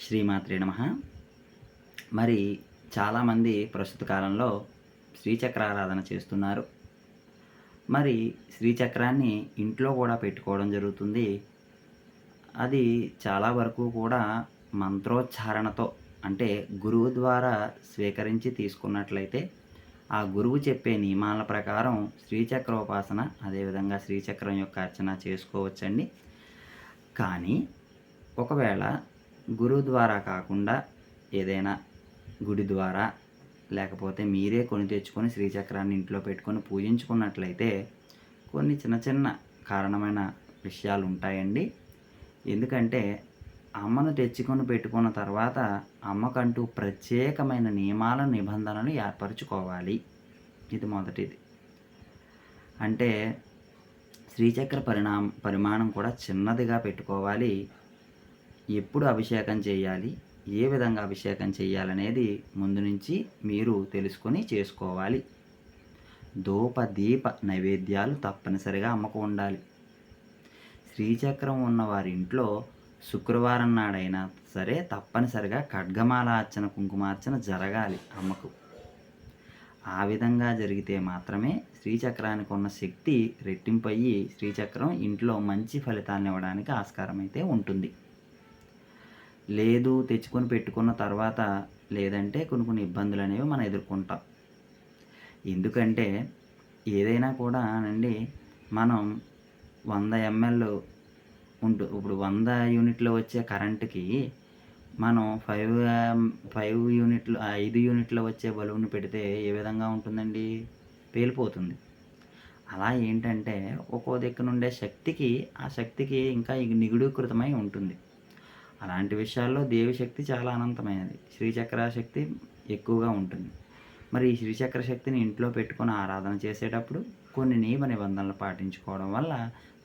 శ్రీమాత్రే నమః. మరి చాలామంది ప్రస్తుత కాలంలో శ్రీచక్రారాధన చేస్తున్నారు. మరి శ్రీచక్రాన్ని ఇంట్లో కూడా పెట్టుకోవడం జరుగుతుంది. అది చాలా వరకు కూడా మంత్రోచ్చారణతో అంటే గురువు ద్వారా స్వీకరించి తీసుకున్నట్లయితే, ఆ గురువు చెప్పే నియమాల ప్రకారం శ్రీచక్రోపాసన, అదేవిధంగా శ్రీచక్రం యొక్క అర్చన చేసుకోవచ్చండి. కానీ ఒకవేళ గురువు ద్వారా కాకుండా ఏదైనా గుడి ద్వారా లేకపోతే మీరే కొని తెచ్చుకొని శ్రీచక్రాన్ని ఇంట్లో పెట్టుకొని పూజించుకున్నట్లయితే కొన్ని చిన్న చిన్న కారణమైన విషయాలు ఉంటాయండి. ఎందుకంటే అమ్మను తెచ్చుకొని పెట్టుకున్న తర్వాత అమ్మకంటూ ప్రత్యేకమైన నియమాల నిబంధనలు ఏర్పరచుకోవాలి. ఇది మొదటిది. అంటే శ్రీచక్ర పరిమాణం కూడా చిన్నదిగా పెట్టుకోవాలి. ఎప్పుడు అభిషేకం చేయాలి, ఏ విధంగా అభిషేకం చేయాలనేది ముందు నుంచి మీరు తెలుసుకొని చేసుకోవాలి. ధూప దీప నైవేద్యాలు తప్పనిసరిగా అమ్మకు ఉండాలి. శ్రీచక్రం ఉన్న వారి ఇంట్లో శుక్రవారం నాడైనా సరే తప్పనిసరిగా ఖడ్గమాల అర్చన, కుంకుమార్చన జరగాలి అమ్మకు. ఆ విధంగా జరిగితే మాత్రమే శ్రీచక్రానికి ఉన్న శక్తి రెట్టింపయ్యి శ్రీచక్రం ఇంట్లో మంచి ఫలితాలను ఇవ్వడానికి ఆస్కారం అయితే ఉంటుంది. లేదు తెచ్చుకొని పెట్టుకున్న తర్వాత లేదంటే కొన్ని ఇబ్బందులు అనేవి మనం ఎదుర్కొంటాం. ఎందుకంటే ఏదైనా కూడా అండి, మనం 100 ఎంఎల్ ఇప్పుడు 100 యూనిట్లు వచ్చే కరెంటుకి మనం 5 యూనిట్లు 5 యూనిట్ల వచ్చే బల్బును పెడితే ఏ విధంగా ఉంటుందండి? పేలిపోతుంది. అలా ఏంటంటే ఒక్కో దిక్కు నుండే శక్తికి ఆ శక్తికి ఇంకా నిగుడీకృతమై ఉంటుంది. అలాంటి విషయాల్లో దేవి శక్తి చాలా అనంతమైనది. శ్రీచక్ర శక్తి ఎక్కువగా ఉంటుంది. మరి ఈ శ్రీచక్ర శక్తిని ఇంట్లో పెట్టుకొని ఆరాధన చేసేటప్పుడు కొన్ని నియమ నిబంధనలు పాటించుకోవడం వల్ల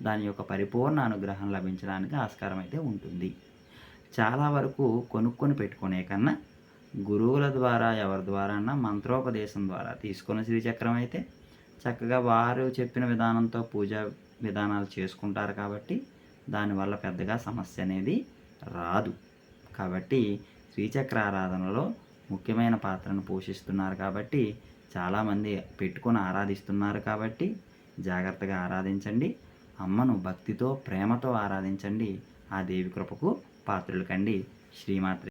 దాని యొక్క పరిపూర్ణ అనుగ్రహం లభించడానికి ఆస్కారం అయితే ఉంటుంది. చాలా వరకు కొనుక్కొని పెట్టుకునే కన్నా గురువుల ద్వారా ఎవరి ద్వారా మంత్రోపదేశం ద్వారా తీసుకున్న శ్రీచక్రం అయితే చక్కగా వారు చెప్పిన విధానంతో పూజా విధానాలు చేసుకుంటారు కాబట్టి దానివల్ల పెద్దగా సమస్య అనేది రాదు. కాబట్టి శ్రీచక్ర ఆరాధనలో ముఖ్యమైన పాత్రను పోషిస్తున్నారు కాబట్టి చాలామంది పెట్టుకొని ఆరాధిస్తున్నారు కాబట్టి జాగ్రత్తగా ఆరాధించండి. అమ్మను భక్తితో ప్రేమతో ఆరాధించండి. ఆ దేవి కృపకు పాత్రులు కండి. శ్రీమాత్రే